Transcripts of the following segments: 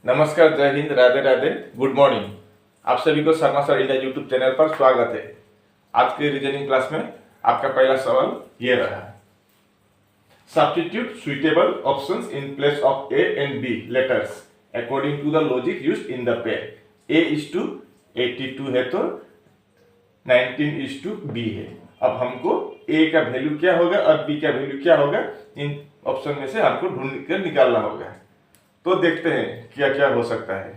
नमस्कार, जय Hind, Radhe Radhe, good morning. आप सभी को Sharma sir India YouTube channel पर स्वागत है। आज के रीजनिंग क्लास में आपका पहला सवाल ये रहा। Substitute suitable options in place of A and B letters according to the logic used in the pair. A is to 82 है तो 19 इज टू बी है। अब हमको ए का वैल्यू क्या होगा और बी का वैल्यू क्या होगा, इन ऑप्शन में से हमको ढूंढ कर निकालना होगा। तो देखते हैं क्या क्या हो सकता है।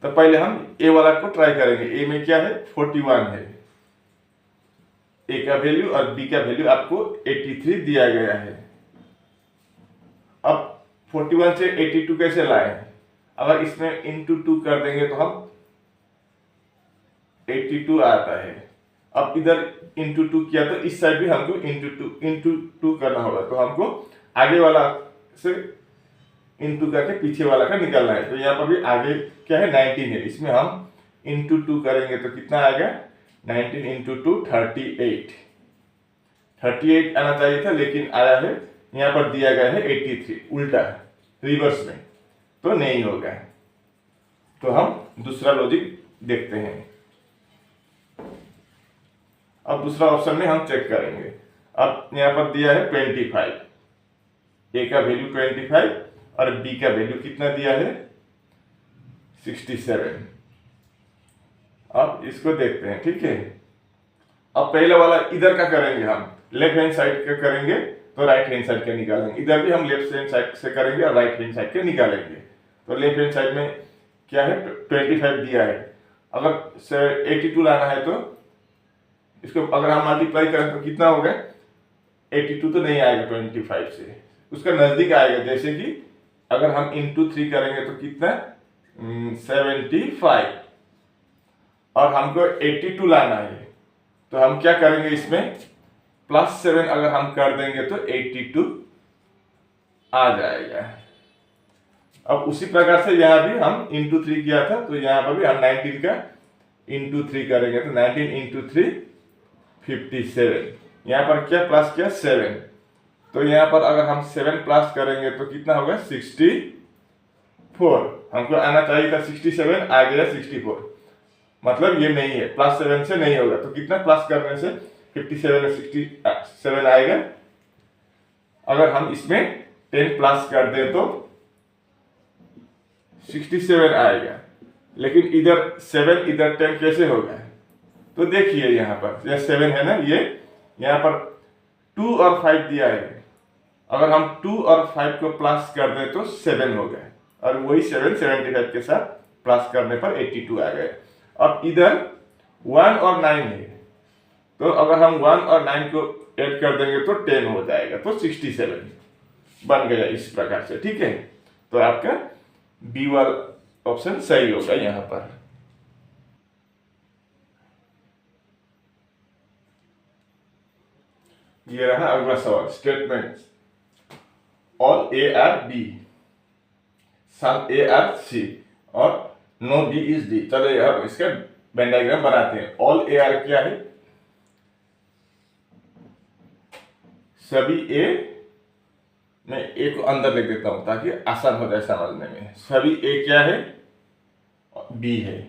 तो पहले हम ए वाला को ट्राई करेंगे। ए में क्या है, 41 है। ए का वैल्यू और बी का वैल्यू आपको 83 दिया गया है। अब 41 से 82 कैसे लाए? अगर इसमें इंटू 2 कर देंगे तो हम 82 आता है। अब इधर इंटू 2 किया तो इस साइड भी हमको इंटू टू करना होगा। तो हमको आगे वाला से इंटू करके पीछे वाला का निकालना है। तो यहाँ पर भी आगे क्या है, 19 है। इसमें हम इंटू 2 करेंगे तो कितना आएगा, 19 इंटू 2 38 आना चाहिए था, लेकिन आया है यहाँ पर दिया गया है 83, उल्टा रिवर्स में, तो नहीं होगा। तो हम दूसरा लॉजिक देखते हैं। अब दूसरा ऑप्शन में हम चेक करेंगे। अब यहाँ पर दिया है 25, ए का वैल्यू 25 और बी का वैल्यू कितना दिया है, 67। अब इसको देखते हैं, ठीक है। अब पहले वाला इधर का करेंगे, हम लेफ्ट हैंड साइड का करेंगे तो राइट हैंड साइड का निकालेंगे। इधर भी हम लेफ्ट हैंड साइड से करेंगे और राइट हैंड साइड के निकालेंगे। तो लेफ्ट हैंड साइड में क्या है, 25 दिया है। अगर 82 लाना है तो इसको अगर हम मल्टीप्लाई करें तो कितना होगा, 82 तो नहीं आएगा 25 से, उसका नजदीक आएगा। जैसे कि अगर हम इंटू 3 करेंगे तो कितना, 75, और हमको 82 लाना है। तो हम क्या करेंगे, इसमें +7 अगर हम कर देंगे तो 82 आ जाएगा। अब उसी प्रकार से यहाँ भी हम इंटू 3 किया था, तो यहाँ पर भी हम 19 का इंटू 3 करेंगे तो 19 इंटू 3 57। यहाँ पर क्या प्लस किया, 7। तो यहाँ पर अगर हम 7 प्लस करेंगे तो कितना होगा, 64। हमको आना चाहिए था 67, आ गया 64। मतलब ये नहीं है, +7 से नहीं होगा। तो कितना प्लस करने से 57 और 67 आएगा। अगर हम इसमें 10 प्लस कर दें तो 67 आएगा। लेकिन इधर 7 इधर 10 कैसे होगा? तो देखिए यहाँ पर यह 7 है ना, ये यहाँ पर 2 और 5 दिया है। अगर हम 2 और 5 को प्लस कर दें तो 7 हो गए, और वही 7 75 के साथ प्लस करने पर 82 आ गए। अब इधर 1 और 9 है, तो अगर हम 1 और 9 को ऐड कर देंगे तो 10 हो जाएगा, तो 67 बन गया इस प्रकार से, ठीक है। तो आपका बी वाला ऑप्शन सही होगा यहाँ पर। ये रहा अगला सवाल। Statement all A are B, some A are C और नो बी इज डी। चलो हम इसका वेन डायग्राम बनाते हैं। ऑल ए आर क्या है, सभी ए, मैं ए को अंदर लिख देता हूं ताकि आसान हो जाए समझने में। सभी ए क्या है, बी है।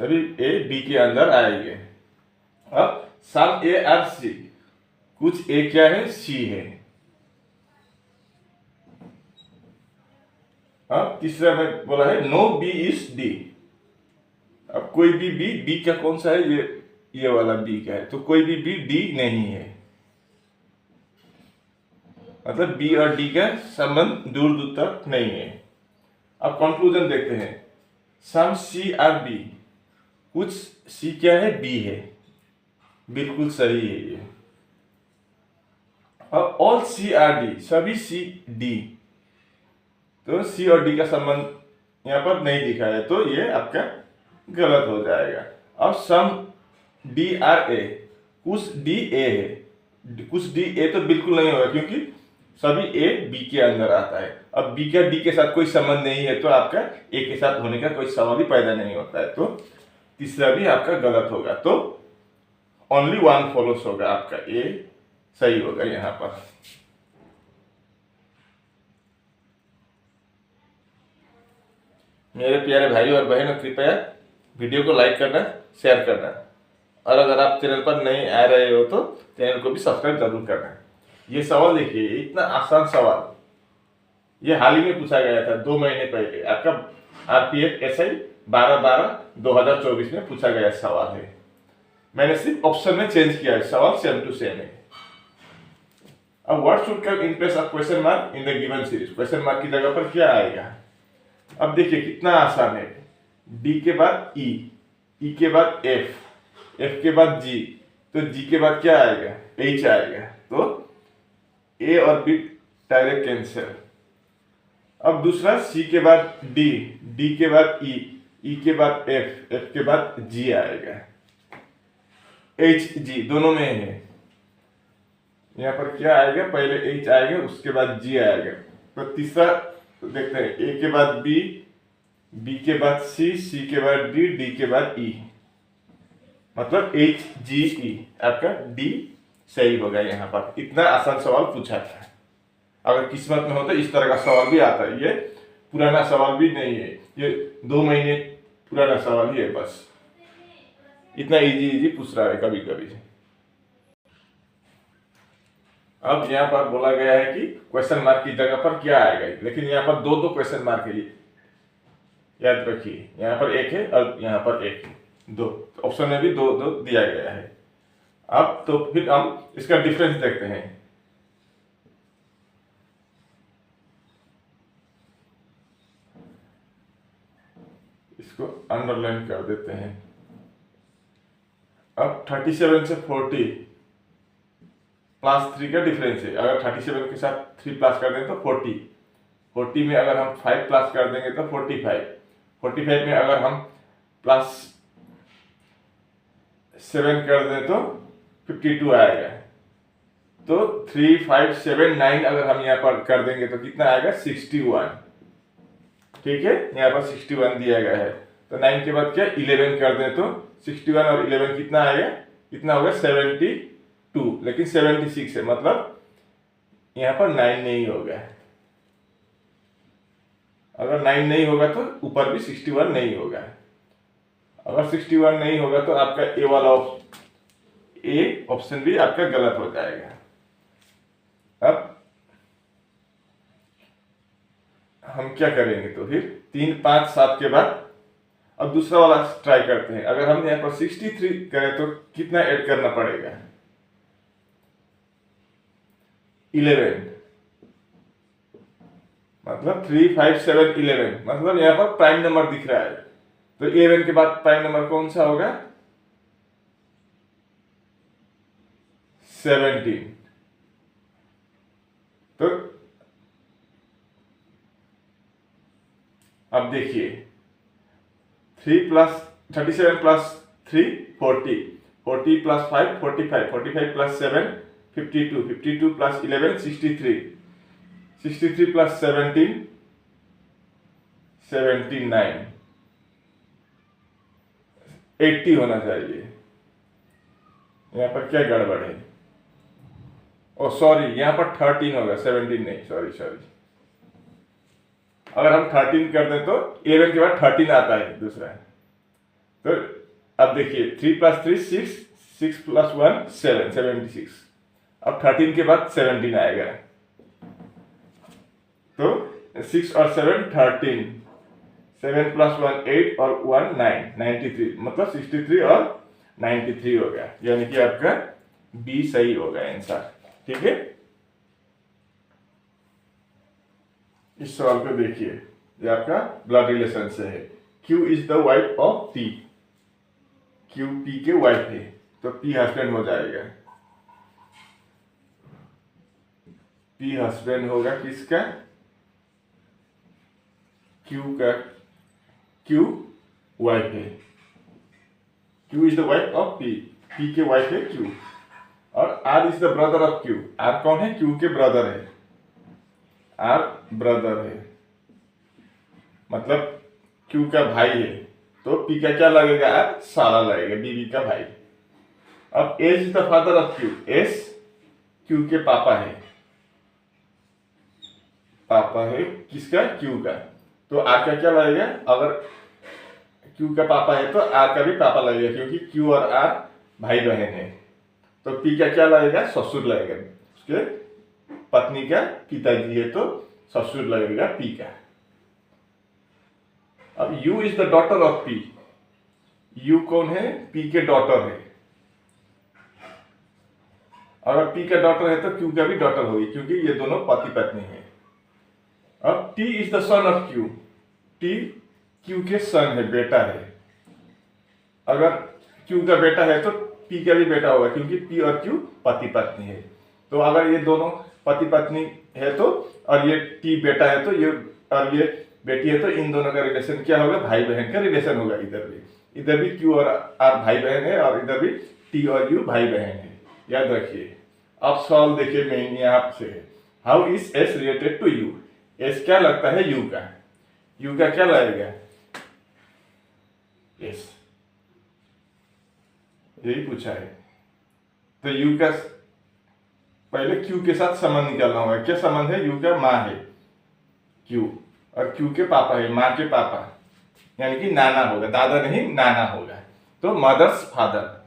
सभी ए बी के अंदर आएंगे। अब सम ए आर सी, कुछ ए क्या है, सी है। अब तीसरा में बोला है नो बी इज डी। अब कोई भी बी का कौन सा है, ये वाला बी का है, तो कोई भी बी डी नहीं है। मतलब बी और डी का संबंध दूर दूर तक नहीं है। अब कंक्लूजन देखते हैं। सम सी आर बी, कुछ सी क्या है, बी है। बिल्कुल सही है ये। अब ऑल सी आर डी, सभी सी डी, तो सी और डी का संबंध यहाँ पर नहीं दिखा है, तो ये आपका गलत हो जाएगा। अब सम डी आर ए, कुछ डी ए है। कुछ डी ए तो बिल्कुल नहीं होगा, क्योंकि सभी ए बी के अंदर आता है। अब बी का डी के साथ कोई संबंध नहीं है, तो आपका ए के साथ होने का कोई सवाल ही पैदा नहीं होता है। तो तीसरा भी आपका गलत होगा। तो ओनली 1 फॉलोस होगा, आपका ए सही होगा यहाँ पर। मेरे प्यारे भाई और बहनों, कृपया वीडियो को लाइक करना, शेयर करना, और अगर आप चैनल पर नए आ रहे हो तो चैनल को भी सब्सक्राइब जरूर करना। ये सवाल देखिए, इतना आसान सवाल, ये हाल ही में पूछा गया था 2 महीने पहले। आपका RPF SI 12/12/2024 में पूछा गया सवाल है। मैंने सिर्फ ऑप्शन में चेंज किया है, सवाल सेम टू सेम है। अब what should come in place of question mark in the given series, question mark की जगह पर क्या आएगा। अब देखिए कितना आसान है। D के बाद E, E के बाद F, F के बाद G, तो G के बाद क्या आएगा, H आएगा। तो A और B डायरेक्ट कैंसिल। अब दूसरा C के बाद D, D के बाद E, E के बाद F, F के बाद G आएगा। H G दोनों में है। यहाँ पर क्या आएगा, पहले H आएगा उसके बाद G आएगा। तो तीसरा देखते हैं, A के बाद B, B के बाद C, C के बाद D, D के बाद E, मतलब H G E, आपका D सही होगा। यहाँ पर इतना आसान सवाल पूछा था। अगर किस्मत में हो तो इस तरह का सवाल भी आता है। ये पुराना सवाल भी नहीं है, ये 2 महीने पुराना सवाल ही है बस। इतना इजी पूछ रहा है कभी कभी। अब यहाँ पर बोला गया है कि क्वेश्चन मार्क की जगह पर क्या आएगा, लेकिन यहाँ पर दो क्वेश्चन मार्क है, याद रखिए। यहाँ पर एक है और यहाँ पर एक है, दो ऑप्शन में भी दो दिया गया है। अब तो फिर हम इसका डिफरेंस देखते हैं। इसको अंडरलाइन कर देते हैं। अब 37 से 40 +3 का डिफरेंस है। अगर 37 के साथ 3 प्लस कर दें तो 40 में अगर हम 5 प्लस कर देंगे तो 45 में अगर हम +7 कर दें तो 52 आएगा। तो 3 5 7 9 अगर हम यहाँ पर कर देंगे तो कितना आएगा, 61। ठीक है, यहाँ पर 61 दिया गया है। तो 9 के बाद क्या 11 कर दें तो 61 और 11 कितना आएगा, कितना होगा 72, लेकिन 76 है, मतलब यहाँ पर 9 नहीं होगा। अगर 9 नहीं होगा तो ऊपर भी 61 नहीं होगा। अगर 61 नहीं होगा तो आपका ए वाला ऑप्शन भी आपका गलत हो जाएगा। अब हम क्या करेंगे, तो फिर 3 5 7 के बाद अब दूसरा वाला ट्राई करते हैं। अगर हम यहाँ पर 63 करें तो कितना ऐड करना पड़ेगा, 11, मतलब 3 5 7 11, मतलब यहाँ पर प्राइम नंबर दिख रहा है। तो 11 के बाद प्राइम नंबर कौन सा होगा, 17। तो अब देखिए 37 + 3 40, 40 + 5 45, 45 + 7 52, 52 + 11 63, 63 + 17 79, 80 होना चाहिए। यहाँ पर क्या गड़बड़ है, ओ सॉरी, यहाँ पर 13 होगा, 17 नहीं, सॉरी। अगर हम 13 कर दें तो 11 के बाद 13 आता है दूसरा। तो अब देखिए 3 + 3 6, 6 + 1 7, 76। अब 13 के बाद 17 आएगा। तो 6 और 7 13, 7 + 1 8 और 1 9, 93, मतलब 63 और 93 हो गया। यानी कि आपका बी सही होगा आंसर। ठीक है, इस सवाल को देखिए, ये आपका ब्लड रिलेशन से है। Q is the wife of P, Q P के वाइफ है, तो P हस्बैंड हो जाएगा। P हस्बैंड होगा किसका, Q का, Q वाइफ है। Q is the wife of P, P के वाइफ है Q। और R is the brother of Q, R कौन है, Q के ब्रदर है, R ब्रदर है, मतलब Q का भाई है। तो P का क्या लगेगा, R साला लगेगा, बीबी का भाई। अब S is the father of Q, S Q के पापा है, किसका, Q का। तो आर का क्या लगेगा, अगर क्यू का पापा है तो आर का भी पापा लगेगा, क्योंकि क्यू और आर भाई बहन है। तो पी का क्या लगेगा, ससुर लगेगा, उसके पत्नी का पिताजी है तो ससुर लगेगा पी का। अब you is the daughter of P, you कौन है, पी के डॉटर है। अगर पी का डॉटर है तो क्यू का भी डॉटर होगी, क्योंकि ये दोनों पति पत्नी है। अब T is the son of Q, T Q के सन है, बेटा है। अगर क्यू का बेटा है तो पी का भी बेटा होगा, क्योंकि पी और क्यू पति पत्नी है। तो अगर ये दोनों पति पत्नी है तो, और ये टी बेटा है तो ये, और ये बेटी है तो इन दोनों का रिलेशन क्या होगा, भाई बहन का रिलेशन होगा। इधर भी क्यू और आर भाई बहन है, और इधर भी टी और यू भाई बहन है, याद रखिए। अब सवाल देखिए मेन यहाँ से, how is S related to U, S क्या लगता है यू का, यू का क्या लगेगा एस, यही पूछा है। तो यू का पहले क्यू के साथ संबंध निकालना होगा, क्या संबंध है, यू का माँ है क्यू, और क्यू के पापा है, माँ के पापा, यानी कि नाना होगा, दादा नहीं नाना होगा। तो मदर्स फादर,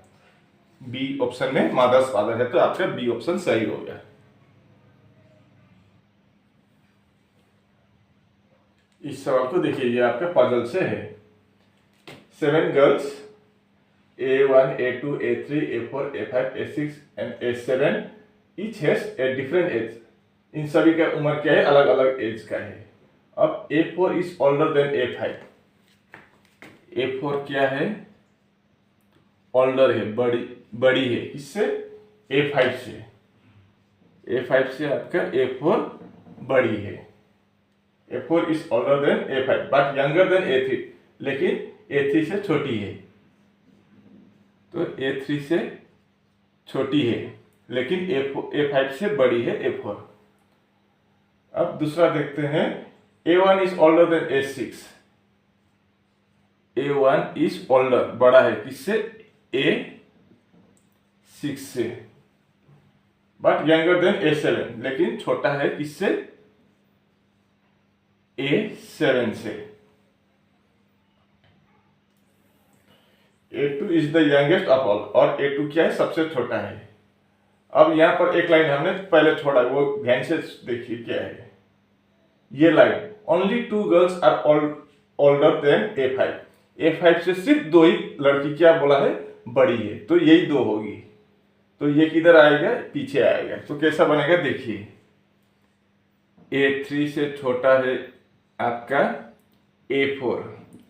बी ऑप्शन में मदर्स फादर है, तो आपका बी ऑप्शन सही होगा। इस सवाल को देखिए, ये आपका पजल से है। 7 girls A1, A2, A3, A4, A5, A6 and A7 each has a different age. इन सभी का उम्र क्या है, अलग अलग एज का है। अब A4 is older than A5, A4 क्या है, older है, बड़ी है, किससे, A5 से, A5 से आपका A4 बड़ी है। A4 is older than A5 but younger than A3, लेकिन A3 से छोटी है। तो A3 से छोटी है, लेकिन A5 से बड़ी है A4। अब दूसरा देखते हैं, A1 is older than A6, A1 is older बड़ा है, किससे, A6 से, बट younger than A7, लेकिन छोटा है किससे, A7 से। A2 is the youngest of all, और A2 क्या है, सबसे छोटा है। अब यहाँ पर एक लाइन हमने पहले छोड़ा, वो ध्यान से देखिए क्या है ये line, only 2 girls are older than A5, A5 से सिर्फ 2 ही लड़की क्या बोला है, बड़ी है, तो यही 2 होगी। तो ये किधर आएगा, पीछे आएगा। तो कैसा बनेगा देखिए, A3 से छोटा है आपका A4,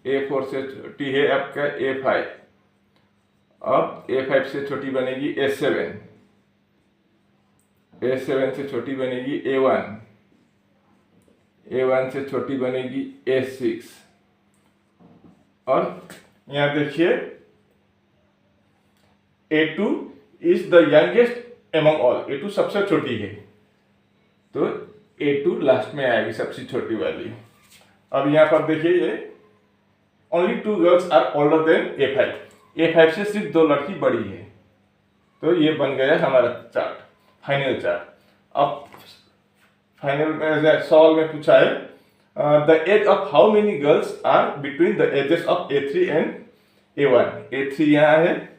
A4 से छोटी है आपका A5, अब A5 से छोटी बनेगी A7, A7 से छोटी बनेगी A1, A1 से छोटी बनेगी A6, और यहाँ देखिए A2 is the youngest among all, A2 सबसे छोटी है, तो A2 लास्ट में आएगी, सबसे छोटी वाली। अब यहाँ पर देखिए ये only 2 girls are older than A5, A5 से सिर्फ 2 लड़की बड़ी है, तो ये बन गया हमारा चार्ट, फाइनल चार्ट। अब फाइनल में सवाल में पूछा है, the age of how many girls are between the ages of A3 and A1, A3 यहाँ है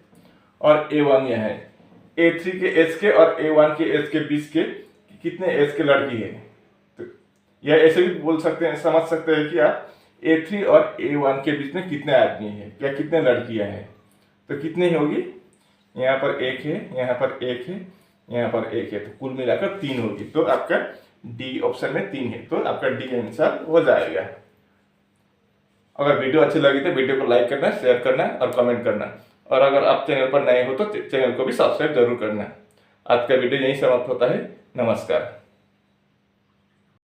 और A1 यहाँ है, A3 के एज के और A1 के एज के बीच के कितने एज के लड़की है। तो यह ऐसे भी बोल सकते हैं, समझ सकते हैं कि आप A3 और A1 के बीच में कितने आदमी हैं या कितने लड़कियां हैं, तो कितनी होगी, यहाँ पर 1 है, यहाँ पर 1 है, यहाँ पर 1 है, तो कुल मिलाकर 3 होगी। तो आपका डी ऑप्शन में 3 है, तो आपका डी आंसर हो जाएगा। अगर वीडियो अच्छी लगी तो वीडियो को लाइक करना, शेयर करना और कमेंट करना, और अगर आप चैनल पर नए हो तो चैनल को भी सब्सक्राइब जरूर करना। आज का वीडियो यहीं समाप्त होता है। नमस्कार।